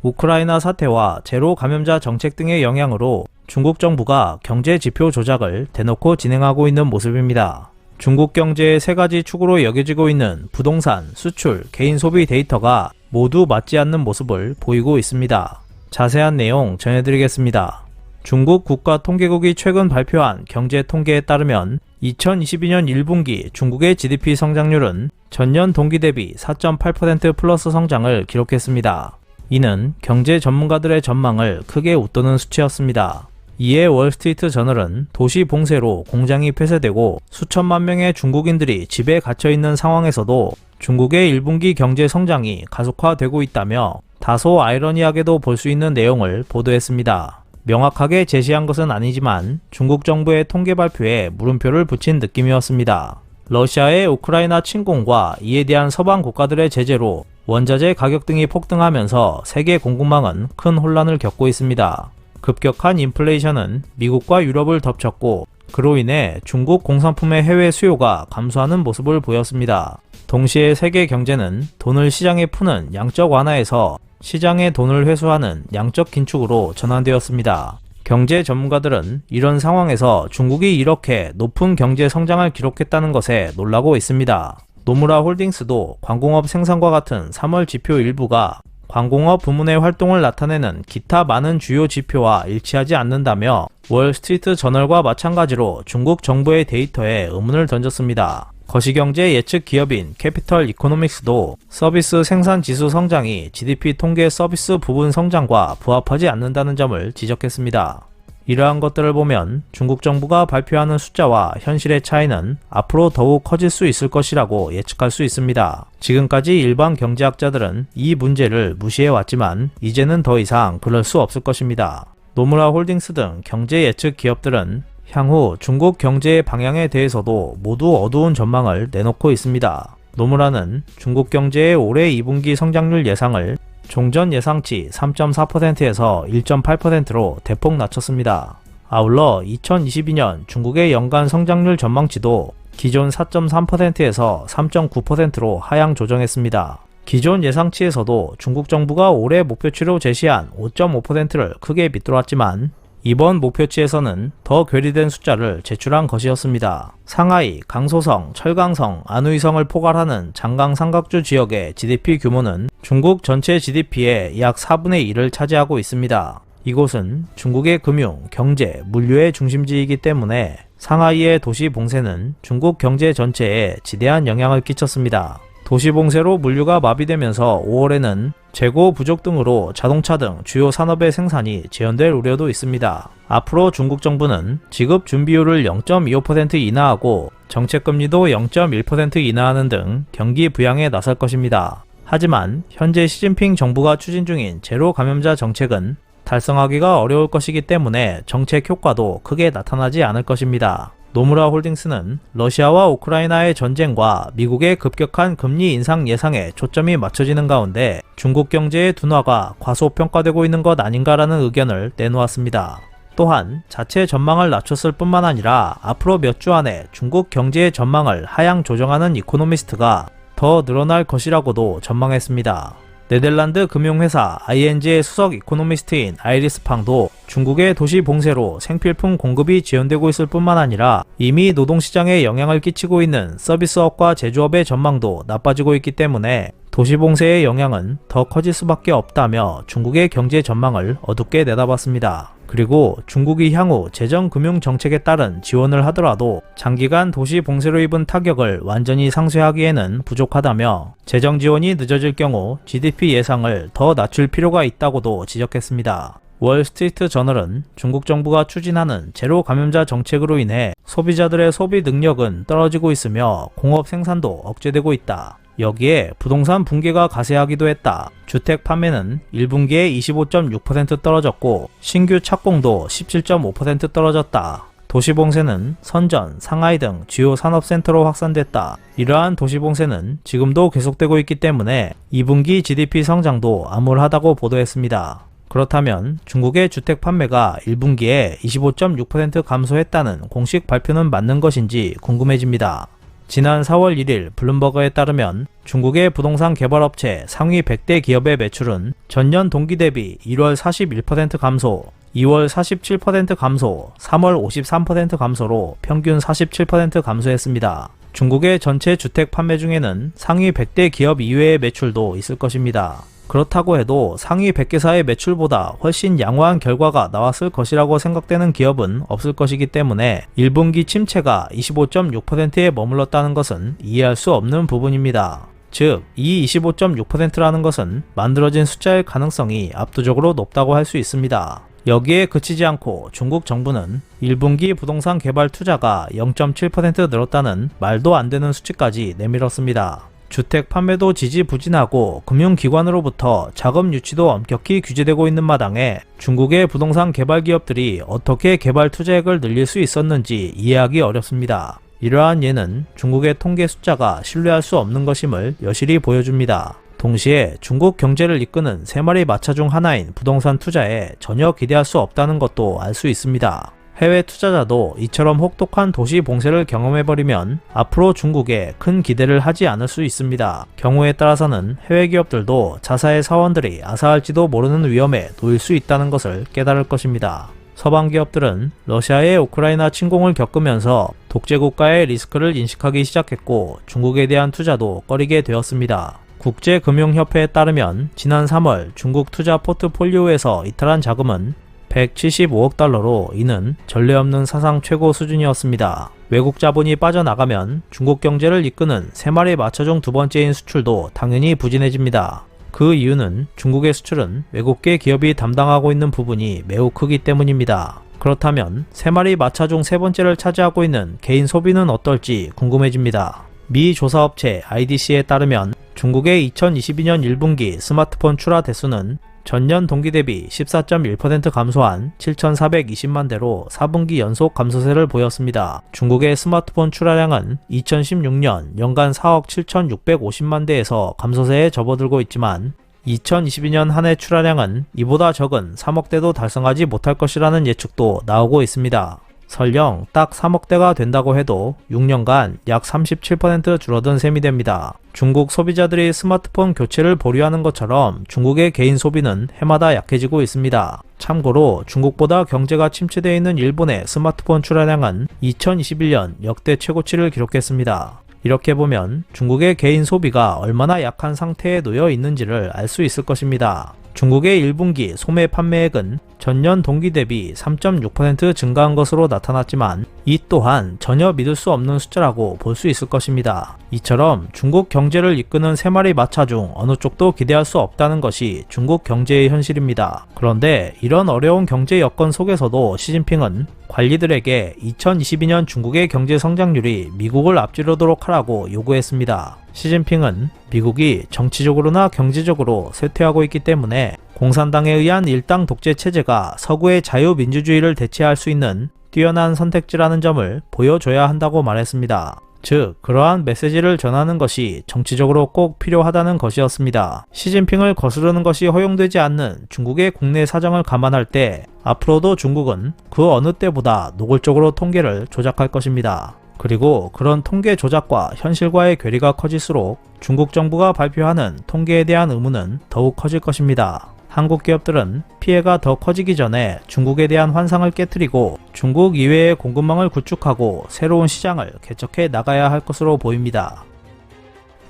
우크라이나 사태와 제로 감염자 정책 등의 영향으로 중국 정부가 경제 지표 조작을 대놓고 진행하고 있는 모습입니다. 중국 경제의 세 가지 축으로 여겨지고 있는 부동산, 수출, 개인 소비 데이터가 모두 맞지 않는 모습을 보이고 있습니다. 자세한 내용 전해드리겠습니다. 중국 국가통계국이 최근 발표한 경제 통계에 따르면 2022년 1분기 중국의 GDP 성장률은 전년 동기 대비 4.8% 플러스 성장을 기록했습니다. 이는 경제 전문가들의 전망을 크게 웃도는 수치였습니다. 이에 월스트리트 저널은 도시 봉쇄로 공장이 폐쇄되고 수천만 명의 중국인들이 집에 갇혀있는 상황에서도 중국의 1분기 경제 성장이 가속화되고 있다며 다소 아이러니하게도 볼 수 있는 내용을 보도했습니다. 명확하게 제시한 것은 아니지만 중국 정부의 통계 발표에 물음표를 붙인 느낌이었습니다. 러시아의 우크라이나 침공과 이에 대한 서방 국가들의 제재로 원자재 가격 등이 폭등하면서 세계 공급망은 큰 혼란을 겪고 있습니다. 급격한 인플레이션은 미국과 유럽을 덮쳤고 그로 인해 중국 공산품의 해외 수요가 감소하는 모습을 보였습니다. 동시에 세계 경제는 돈을 시장에 푸는 양적 완화에서 시장에 돈을 회수하는 양적 긴축으로 전환되었습니다. 경제 전문가들은 이런 상황에서 중국이 이렇게 높은 경제 성장을 기록했다는 것에 놀라고 있습니다. 노무라 홀딩스도 광공업 생산과 같은 3월 지표 일부가 광공업 부문의 활동을 나타내는 기타 많은 주요 지표와 일치하지 않는다며 월스트리트 저널과 마찬가지로 중국 정부의 데이터에 의문을 던졌습니다. 거시경제 예측 기업인 캐피털 이코노믹스도 서비스 생산 지수 성장이 GDP 통계 서비스 부분 성장과 부합하지 않는다는 점을 지적했습니다. 이러한 것들을 보면 중국 정부가 발표하는 숫자와 현실의 차이는 앞으로 더욱 커질 수 있을 것이라고 예측할 수 있습니다. 지금까지 일반 경제학자들은 이 문제를 무시해왔지만 이제는 더 이상 그럴 수 없을 것입니다. 노무라 홀딩스 등 경제 예측 기업들은 향후 중국 경제의 방향에 대해서도 모두 어두운 전망을 내놓고 있습니다. 노무라는 중국 경제의 올해 2분기 성장률 예상을 종전 예상치 3.4%에서 1.8%로 대폭 낮췄습니다. 아울러 2022년 중국의 연간 성장률 전망치도 기존 4.3%에서 3.9%로 하향 조정했습니다. 기존 예상치에서도 중국 정부가 올해 목표치로 제시한 5.5%를 크게 밑돌았지만 이번 목표치에서는 더 괴리된 숫자를 제출한 것이었습니다. 상하이, 강소성, 철강성, 안후이성을 포괄하는 장강 삼각주 지역의 GDP 규모는 중국 전체 GDP의 약 4분의 1을 차지하고 있습니다. 이곳은 중국의 금융, 경제, 물류의 중심지이기 때문에 상하이의 도시 봉쇄는 중국 경제 전체에 지대한 영향을 끼쳤습니다. 도시 봉쇄로 물류가 마비되면서 5월에는 재고 부족 등으로 자동차 등 주요 산업의 생산이 지연될 우려도 있습니다. 앞으로 중국 정부는 지급 준비율을 0.25% 인하하고 정책금리도 0.1% 인하하는 등 경기 부양에 나설 것입니다. 하지만 현재 시진핑 정부가 추진 중인 제로 감염자 정책은 달성하기가 어려울 것이기 때문에 정책 효과도 크게 나타나지 않을 것입니다. 노무라 홀딩스는 러시아와 우크라이나의 전쟁과 미국의 급격한 금리 인상 예상에 초점이 맞춰지는 가운데 중국 경제의 둔화가 과소평가되고 있는 것 아닌가라는 의견을 내놓았습니다. 또한 자체 전망을 낮췄을 뿐만 아니라 앞으로 몇 주 안에 중국 경제의 전망을 하향 조정하는 이코노미스트가 더 늘어날 것이라고도 전망했습니다. 네덜란드 금융회사 ING의 수석 이코노미스트인 아이리스 팡도 중국의 도시 봉쇄로 생필품 공급이 지연되고 있을 뿐만 아니라 이미 노동시장에 영향을 끼치고 있는 서비스업과 제조업의 전망도 나빠지고 있기 때문에 도시 봉쇄의 영향은 더 커질 수밖에 없다며 중국의 경제 전망을 어둡게 내다봤습니다. 그리고 중국이 향후 재정금융정책에 따른 지원을 하더라도 장기간 도시 봉쇄로 입은 타격을 완전히 상쇄하기에는 부족하다며 재정지원이 늦어질 경우 GDP 예상을 더 낮출 필요가 있다고도 지적했습니다. 월스트리트 저널은 중국 정부가 추진하는 제로 감염자 정책으로 인해 소비자들의 소비 능력은 떨어지고 있으며 공업 생산도 억제되고 있다. 여기에 부동산 붕괴가 가세하기도 했다. 주택 판매는 1분기에 25.6% 떨어졌고 신규 착공도 17.5% 떨어졌다. 도시봉쇄는 선전, 상하이 등 주요 산업센터로 확산됐다. 이러한 도시봉쇄는 지금도 계속되고 있기 때문에 2분기 GDP 성장도 암울하다고 보도했습니다. 그렇다면 중국의 주택 판매가 1분기에 25.6% 감소했다는 공식 발표는 맞는 것인지 궁금해집니다. 지난 4월 1일 블룸버그에 따르면 중국의 부동산 개발업체 상위 100대 기업의 매출은 전년 동기 대비 1월 41% 감소, 2월 47% 감소, 3월 53% 감소로 평균 47% 감소했습니다. 중국의 전체 주택 판매 중에는 상위 100대 기업 이외의 매출도 있을 것입니다. 그렇다고 해도 상위 100개사의 매출보다 훨씬 양호한 결과가 나왔을 것이라고 생각되는 기업은 없을 것이기 때문에 1분기 침체가 25.6%에 머물렀다는 것은 이해할 수 없는 부분입니다. 즉, 이 25.6%라는 것은 만들어진 숫자일 가능성이 압도적으로 높다고 할 수 있습니다. 여기에 그치지 않고 중국 정부는 1분기 부동산 개발 투자가 0.7% 늘었다는 말도 안 되는 수치까지 내밀었습니다. 주택 판매도 지지부진하고 금융기관으로부터 자금 유치도 엄격히 규제되고 있는 마당에 중국의 부동산 개발 기업들이 어떻게 개발 투자액을 늘릴 수 있었는지 이해하기 어렵습니다. 이러한 예는 중국의 통계 숫자가 신뢰할 수 없는 것임을 여실히 보여줍니다. 동시에 중국 경제를 이끄는 세 마리 마차 중 하나인 부동산 투자에 전혀 기대할 수 없다는 것도 알 수 있습니다. 해외 투자자도 이처럼 혹독한 도시 봉쇄를 경험해버리면 앞으로 중국에 큰 기대를 하지 않을 수 있습니다. 경우에 따라서는 해외 기업들도 자사의 사원들이 아사할지도 모르는 위험에 놓일 수 있다는 것을 깨달을 것입니다. 서방 기업들은 러시아의 우크라이나 침공을 겪으면서 독재국가의 리스크를 인식하기 시작했고 중국에 대한 투자도 꺼리게 되었습니다. 국제금융협회에 따르면 지난 3월 중국 투자 포트폴리오에서 이탈한 자금은 175억 달러로 이는 전례 없는 사상 최고 수준이었습니다. 외국 자본이 빠져나가면 중국 경제를 이끄는 세 마리 마차 중 두 번째인 수출도 당연히 부진해집니다. 그 이유는 중국의 수출은 외국계 기업이 담당하고 있는 부분이 매우 크기 때문입니다. 그렇다면 세 마리 마차 중 세 번째를 차지하고 있는 개인 소비는 어떨지 궁금해집니다. 미 조사업체 IDC에 따르면 중국의 2022년 1분기 스마트폰 출하 대수는 전년 동기 대비 14.1% 감소한 7,420만 대로 4분기 연속 감소세를 보였습니다. 중국의 스마트폰 출하량은 2016년 연간 4억 7,650만 대에서 감소세에 접어들고 있지만 2022년 한 해 출하량은 이보다 적은 3억 대도 달성하지 못할 것이라는 예측도 나오고 있습니다. 설령 딱 3억 대가 된다고 해도 6년간 약 37% 줄어든 셈이 됩니다. 중국 소비자들이 스마트폰 교체를 보류하는 것처럼 중국의 개인 소비는 해마다 약해지고 있습니다. 참고로 중국보다 경제가 침체되어 있는 일본의 스마트폰 출하량은 2021년 역대 최고치를 기록했습니다. 이렇게 보면 중국의 개인 소비가 얼마나 약한 상태에 놓여 있는지를 알 수 있을 것입니다. 중국의 1분기 소매 판매액은 전년 동기 대비 3.6% 증가한 것으로 나타났지만 이 또한 전혀 믿을 수 없는 숫자라고 볼 수 있을 것입니다. 이처럼 중국 경제를 이끄는 세 마리 마차 중 어느 쪽도 기대할 수 없다는 것이 중국 경제의 현실입니다. 그런데 이런 어려운 경제 여건 속에서도 시진핑은 관리들에게 2022년 중국의 경제 성장률이 미국을 앞지르도록 하라고 요구했습니다. 시진핑은 미국이 정치적으로나 경제적으로 쇠퇴하고 있기 때문에 공산당에 의한 일당 독재 체제가 서구의 자유민주주의를 대체할 수 있는 뛰어난 선택지라는 점을 보여줘야 한다고 말했습니다. 즉, 그러한 메시지를 전하는 것이 정치적으로 꼭 필요하다는 것이었습니다. 시진핑을 거스르는 것이 허용되지 않는 중국의 국내 사정을 감안할 때 앞으로도 중국은 그 어느 때보다 노골적으로 통계를 조작할 것입니다. 그리고 그런 통계 조작과 현실과의 괴리가 커질수록 중국 정부가 발표하는 통계에 대한 의무는 더욱 커질 것입니다. 한국 기업들은 피해가 더 커지기 전에 중국에 대한 환상을 깨트리고 중국 이외의 공급망을 구축하고 새로운 시장을 개척해 나가야 할 것으로 보입니다.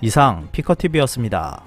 이상 피커TV였습니다.